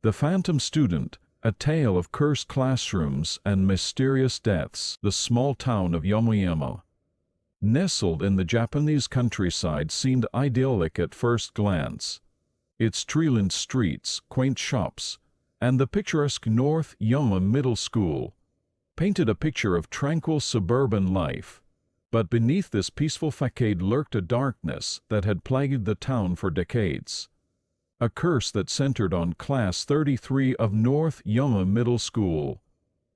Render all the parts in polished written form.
The Phantom Student, a tale of cursed classrooms and mysterious deaths. The small town of Yomoyama, nestled in the Japanese countryside, seemed idyllic at first glance. Its tree-lined streets, quaint shops, and the picturesque North Yoma Middle School painted a picture of tranquil suburban life. But beneath this peaceful facade lurked a darkness that had plagued the town for decades. A curse that centered on Class 33 of North Yoma Middle School.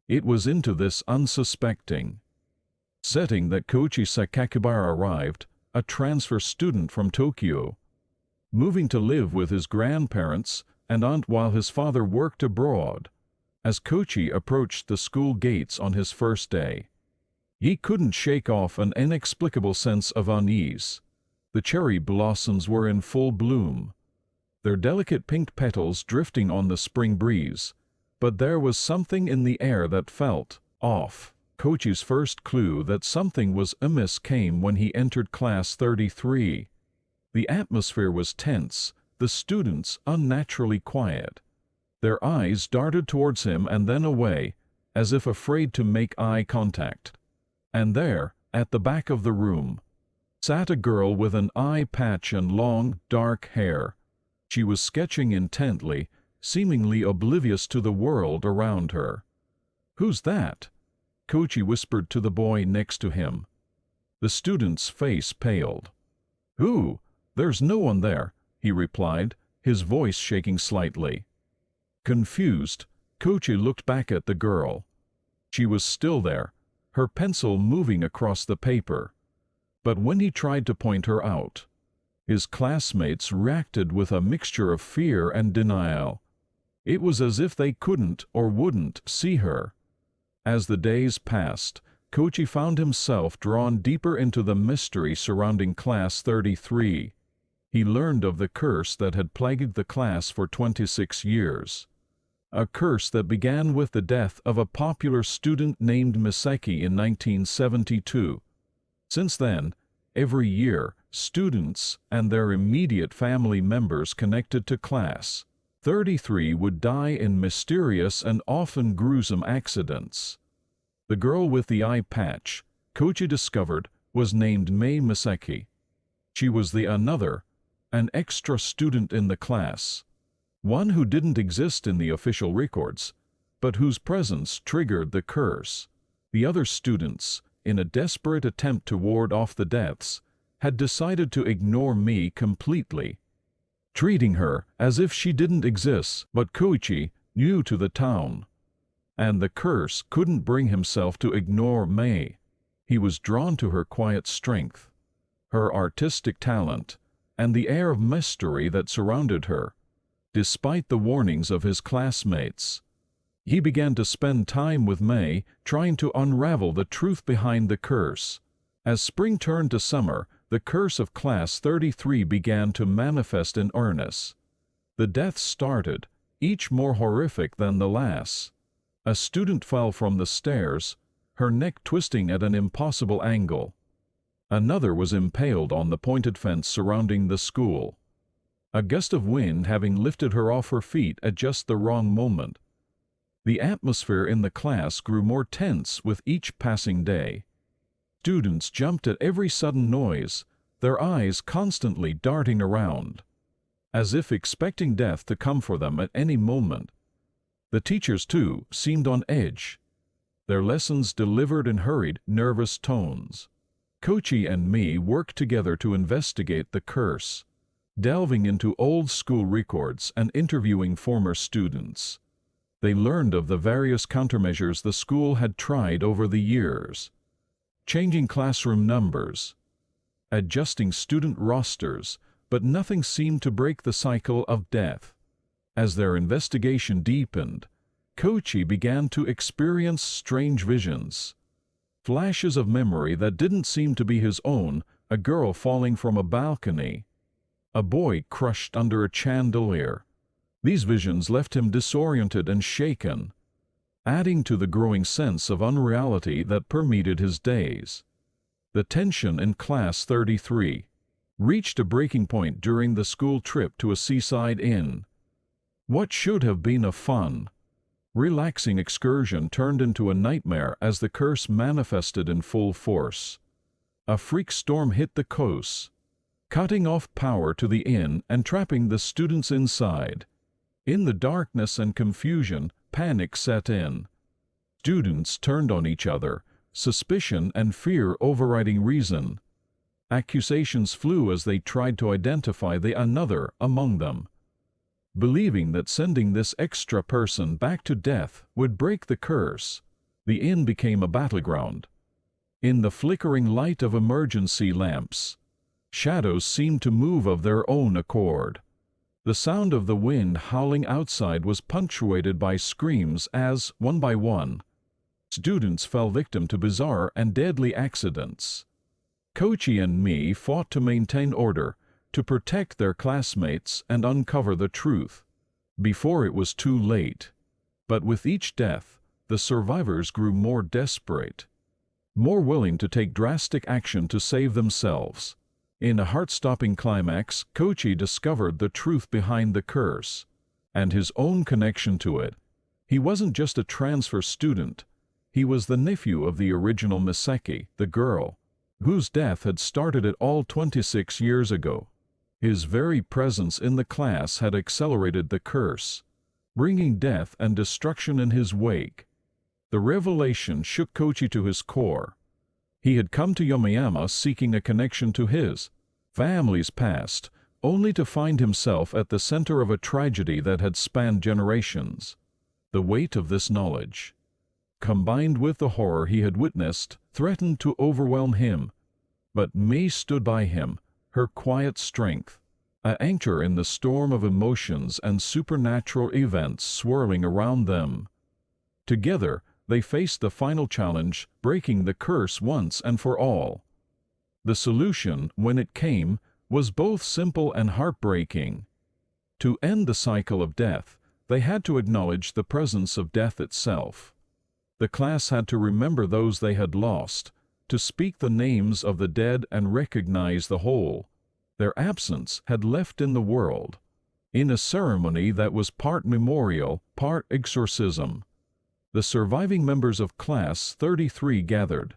It was into this unsuspecting setting that Koichi Sakakibara arrived, a transfer student from Tokyo, moving to live with his grandparents and aunt while his father worked abroad. As Koichi approached the school gates on his first day, he couldn't shake off an inexplicable sense of unease. The cherry blossoms were in full bloom, their delicate pink petals drifting on the spring breeze, but there was something in the air that felt off. Koichi's first clue that something was amiss came when he entered Class 33. The atmosphere was tense, the students unnaturally quiet. Their eyes darted towards him and then away, as if afraid to make eye contact. And there, at the back of the room, sat a girl with an eye patch and long, dark hair. She was sketching intently, seemingly oblivious to the world around her. "Who's that?" Koichi whispered to the boy next to him. The student's face paled. "Who? There's no one there," he replied, his voice shaking slightly. Confused, Koichi looked back at the girl. She was still there, her pencil moving across the paper. But when he tried to point her out, his classmates reacted with a mixture of fear and denial. It was as if they couldn't or wouldn't see her. As the days passed, Koichi found himself drawn deeper into the mystery surrounding Class 33. He learned of the curse that had plagued the class for 26 years. A curse that began with the death of a popular student named Misaki in 1972. Since then, every year, students and their immediate family members connected to Class 33 would die in mysterious and often gruesome accidents. The girl with the eye patch, Koichi discovered, was named Mei Misaki. She was an extra student in the class, one who didn't exist in the official records, but whose presence triggered the curse. The other students, in a desperate attempt to ward off the deaths, had decided to ignore Mei completely, treating her as if she didn't exist. But Koichi, new to the town, and the curse, couldn't bring himself to ignore Mei. He was drawn to her quiet strength, her artistic talent, and the air of mystery that surrounded her. Despite the warnings of his classmates, he began to spend time with Mei, trying to unravel the truth behind the curse. As spring turned to summer, the curse of Class 33 began to manifest in earnest. The deaths started, each more horrific than the last. A student fell from the stairs, her neck twisting at an impossible angle. Another was impaled on the pointed fence surrounding the school, a gust of wind having lifted her off her feet at just the wrong moment. The atmosphere in the class grew more tense with each passing day. Students jumped at every sudden noise, their eyes constantly darting around, as if expecting death to come for them at any moment. The teachers, too, seemed on edge, their lessons delivered in hurried, nervous tones. Koichi and Mei worked together to investigate the curse, delving into old school records and interviewing former students. They learned of the various countermeasures the school had tried over the years, changing classroom numbers, adjusting student rosters, but nothing seemed to break the cycle of death. As their investigation deepened, Koichi began to experience strange visions, flashes of memory that didn't seem to be his own, a girl falling from a balcony, a boy crushed under a chandelier. These visions left him disoriented and shaken, adding to the growing sense of unreality that permeated his days. The tension in Class 33 reached a breaking point during the school trip to a seaside inn. What should have been a fun, relaxing excursion turned into a nightmare as the curse manifested in full force. A freak storm hit the coast, cutting off power to the inn and trapping the students inside. In the darkness and confusion, panic set in. Students turned on each other, suspicion and fear overriding reason. Accusations flew as they tried to identify the another among them. Believing that sending this extra person back to death would break the curse, the inn became a battleground. In the flickering light of emergency lamps, shadows seemed to move of their own accord. The sound of the wind howling outside was punctuated by screams as, one by one, students fell victim to bizarre and deadly accidents. Koichi and Mei fought to maintain order, to protect their classmates and uncover the truth before it was too late. But with each death, the survivors grew more desperate, more willing to take drastic action to save themselves. In a heart-stopping climax, Koichi discovered the truth behind the curse and his own connection to it. He wasn't just a transfer student. He was the nephew of the original Misaki, the girl whose death had started it all 26 years ago. His very presence in the class had accelerated the curse, bringing death and destruction in his wake. The revelation shook Koichi to his core. He had come to Yomayama seeking a connection to his family's past, only to find himself at the center of a tragedy that had spanned generations. The weight of this knowledge, combined with the horror he had witnessed, threatened to overwhelm him. But Mei stood by him, her quiet strength, an anchor in the storm of emotions and supernatural events swirling around them. Together, they faced the final challenge, breaking the curse once and for all. The solution, when it came, was both simple and heartbreaking. To end the cycle of death, they had to acknowledge the presence of death itself. The class had to remember those they had lost, to speak the names of the dead and recognize the whole their absence had left in the world. In a ceremony that was part memorial, part exorcism, the surviving members of Class 33 gathered.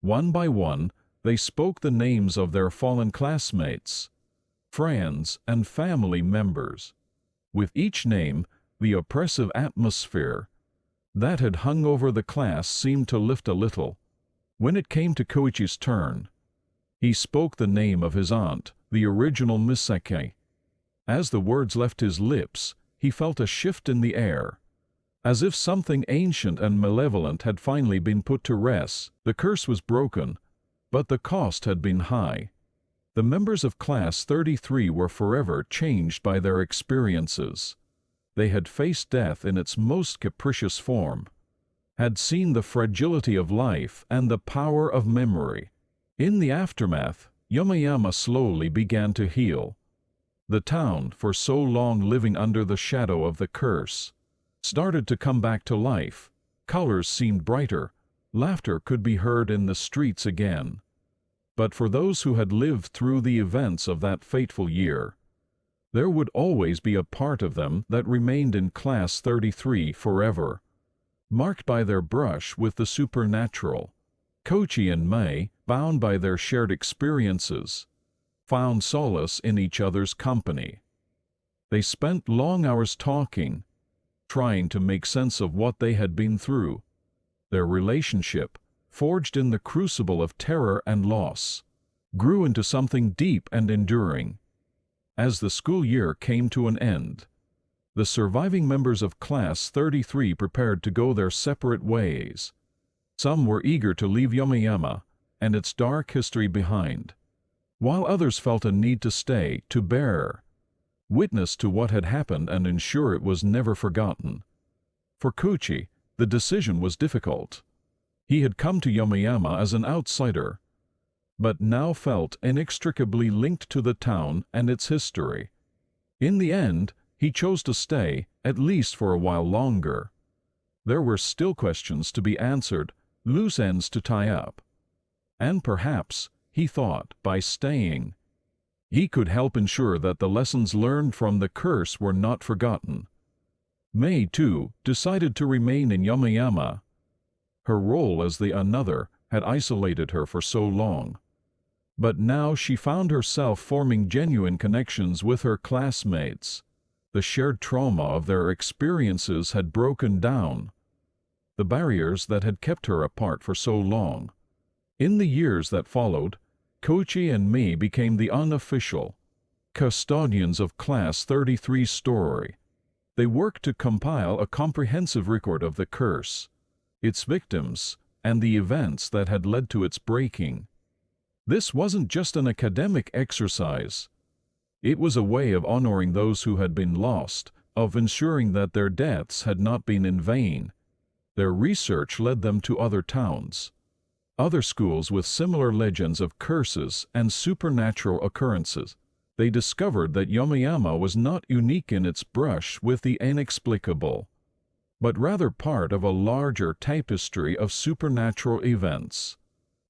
One by one, they spoke the names of their fallen classmates, friends, and family members. With each name, the oppressive atmosphere that had hung over the class seemed to lift a little. When it came to Koichi's turn, he spoke the name of his aunt, the original Misaki. As the words left his lips, he felt a shift in the air, as if something ancient and malevolent had finally been put to rest. The curse was broken, but the cost had been high. The members of Class 33 were forever changed by their experiences. They had faced death in its most capricious form, had seen the fragility of life and the power of memory. In the aftermath, Yomayama slowly began to heal. The town, for so long living under the shadow of the curse, started to come back to life. Colors seemed brighter, laughter could be heard in the streets again. But for those who had lived through the events of that fateful year, there would always be a part of them that remained in Class 33 forever, marked by their brush with the supernatural. Koichi and Mei, bound by their shared experiences, found solace in each other's company. They spent long hours talking, trying to make sense of what they had been through. Their relationship, forged in the crucible of terror and loss, grew into something deep and enduring. As the school year came to an end, the surviving members of Class 33 prepared to go their separate ways. Some were eager to leave Yomayama and its dark history behind, while others felt a need to stay, to bear witness to what had happened and ensure it was never forgotten. For Koichi, the decision was difficult. He had come to Yomayama as an outsider, but now felt inextricably linked to the town and its history. In the end, he chose to stay, at least for a while longer. There were still questions to be answered, loose ends to tie up. And perhaps, he thought, by staying, he could help ensure that the lessons learned from the curse were not forgotten. Mei, too, decided to remain in Yomayama. Her role as the another had isolated her for so long. But now she found herself forming genuine connections with her classmates. The shared trauma of their experiences had broken down, the barriers that had kept her apart for so long. In the years that followed, Koichi and Mei became the unofficial custodians of Class 33's story. They worked to compile a comprehensive record of the curse, its victims, and the events that had led to its breaking. This wasn't just an academic exercise. It was a way of honoring those who had been lost, of ensuring that their deaths had not been in vain. Their research led them to other towns, other schools with similar legends of curses and supernatural occurrences. They discovered that Yomayama was not unique in its brush with the inexplicable, but rather part of a larger tapestry of supernatural events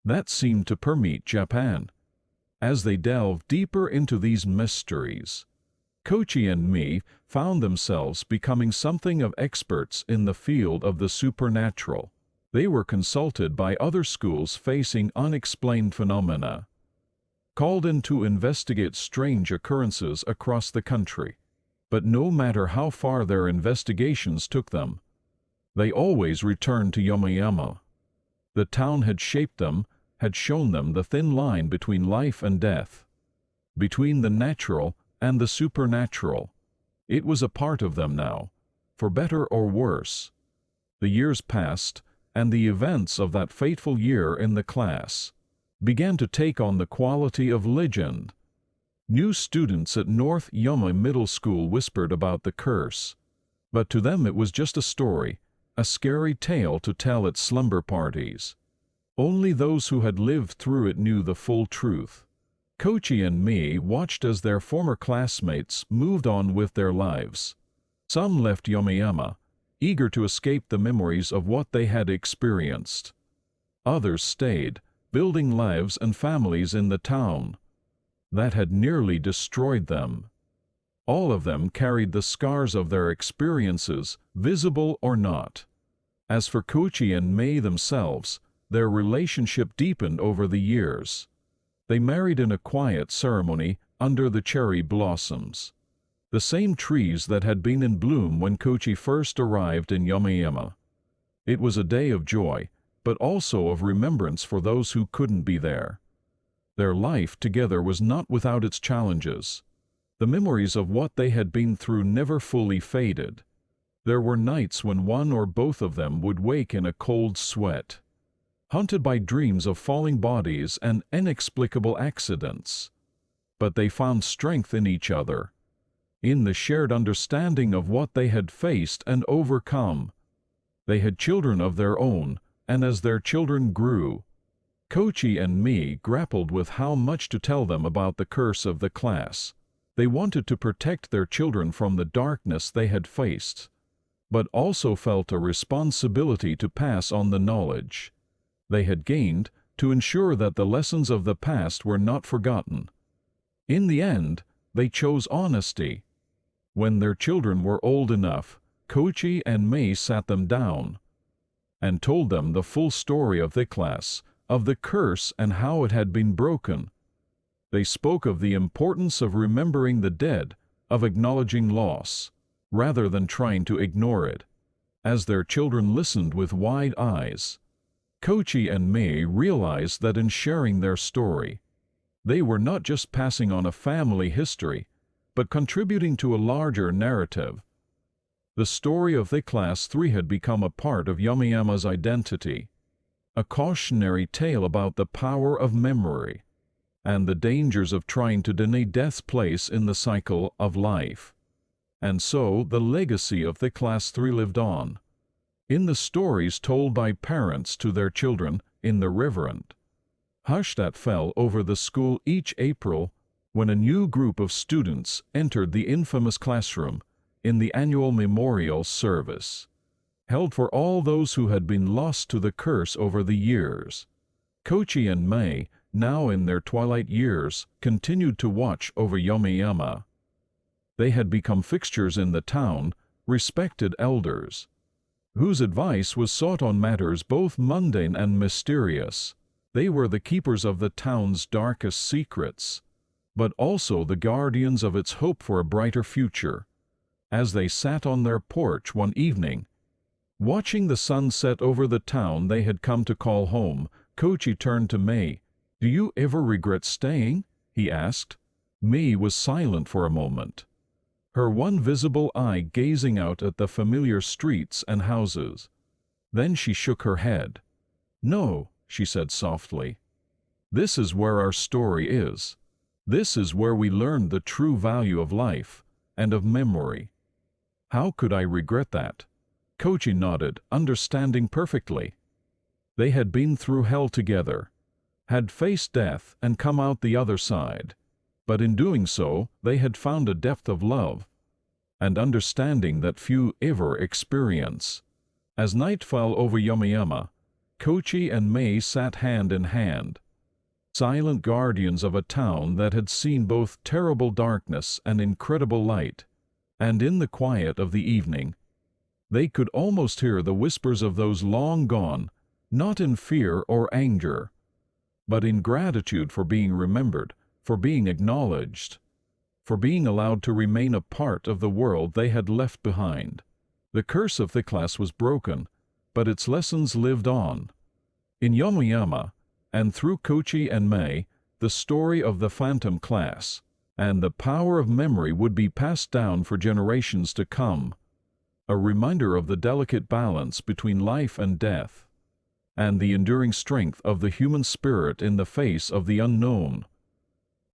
that seemed to permeate Japan. As they delved deeper into these mysteries, Koichi and Mei found themselves becoming something of experts in the field of the supernatural. They were consulted by other schools facing unexplained phenomena, called in to investigate strange occurrences across the country. But no matter how far their investigations took them, they always returned to Yomayama. The town had shaped them, had shown them the thin line between life and death, between the natural and the supernatural. It was a part of them now, for better or worse. The years passed, and the events of that fateful year in the class began to take on the quality of legend. New students at North Yama Middle School whispered about the curse, but to them it was just a story, a scary tale to tell at slumber parties. Only those who had lived through it knew the full truth. Koichi and Mei watched as their former classmates moved on with their lives. Some left Yomayama, eager to escape the memories of what they had experienced. Others stayed, building lives and families in the town that had nearly destroyed them. All of them carried the scars of their experiences, visible or not. As for Koichi and Mei themselves, their relationship deepened over the years. They married in a quiet ceremony under the cherry blossoms, the same trees that had been in bloom when Koichi first arrived in Yomayama. It was a day of joy, but also of remembrance for those who couldn't be there. Their life together was not without its challenges. The memories of what they had been through never fully faded. There were nights when one or both of them would wake in a cold sweat, haunted by dreams of falling bodies and inexplicable accidents. But they found strength in each other, in the shared understanding of what they had faced and overcome. They had children of their own, and as their children grew, Koichi and Mei grappled with how much to tell them about the curse of the class. They wanted to protect their children from the darkness they had faced, but also felt a responsibility to pass on the knowledge they had gained to ensure that the lessons of the past were not forgotten. In the end, they chose honesty. When their children were old enough, Koichi and Mei sat them down and told them the full story of the class, of the curse and how it had been broken. They spoke of the importance of remembering the dead, of acknowledging loss, rather than trying to ignore it. As their children listened with wide eyes, Koichi and Mei realized that in sharing their story, they were not just passing on a family history, but contributing to a larger narrative. The story of the Class 3 had become a part of Yomayama's identity, a cautionary tale about the power of memory and the dangers of trying to deny death's place in the cycle of life. And so the legacy of the Class 3 lived on, in the stories told by parents to their children, in the reverent hush that fell over the school each April when a new group of students entered the infamous classroom in the annual memorial service, held for all those who had been lost to the curse over the years. Koichi and Mei, now in their twilight years, continued to watch over Yomayama. They had become fixtures in the town, respected elders, whose advice was sought on matters both mundane and mysterious. They were the keepers of the town's darkest secrets, but also the guardians of its hope for a brighter future. As they sat on their porch one evening, watching the sun set over the town they had come to call home, Kochi turned to May. "Do you ever regret staying?" he asked. May was silent for a moment, her one visible eye gazing out at the familiar streets and houses. Then she shook her head. "No," she said softly. "This is where our story is. This is where we learned the true value of life and of memory." "How could I regret that?" Kochi nodded, understanding perfectly. They had been through hell together, had faced death and come out the other side. But in doing so, they had found a depth of love and understanding that few ever experience. As night fell over Yomayama, Kochi and May sat hand in hand, silent guardians of a town that had seen both terrible darkness and incredible light. And in the quiet of the evening, they could almost hear the whispers of those long gone, not in fear or anger, but in gratitude for being remembered, for being acknowledged, for being allowed to remain a part of the world they had left behind. The curse of the class was broken, but its lessons lived on. In Yomayama, and through Kochi and May, the story of the phantom class and the power of memory would be passed down for generations to come, a reminder of the delicate balance between life and death, and the enduring strength of the human spirit in the face of the unknown.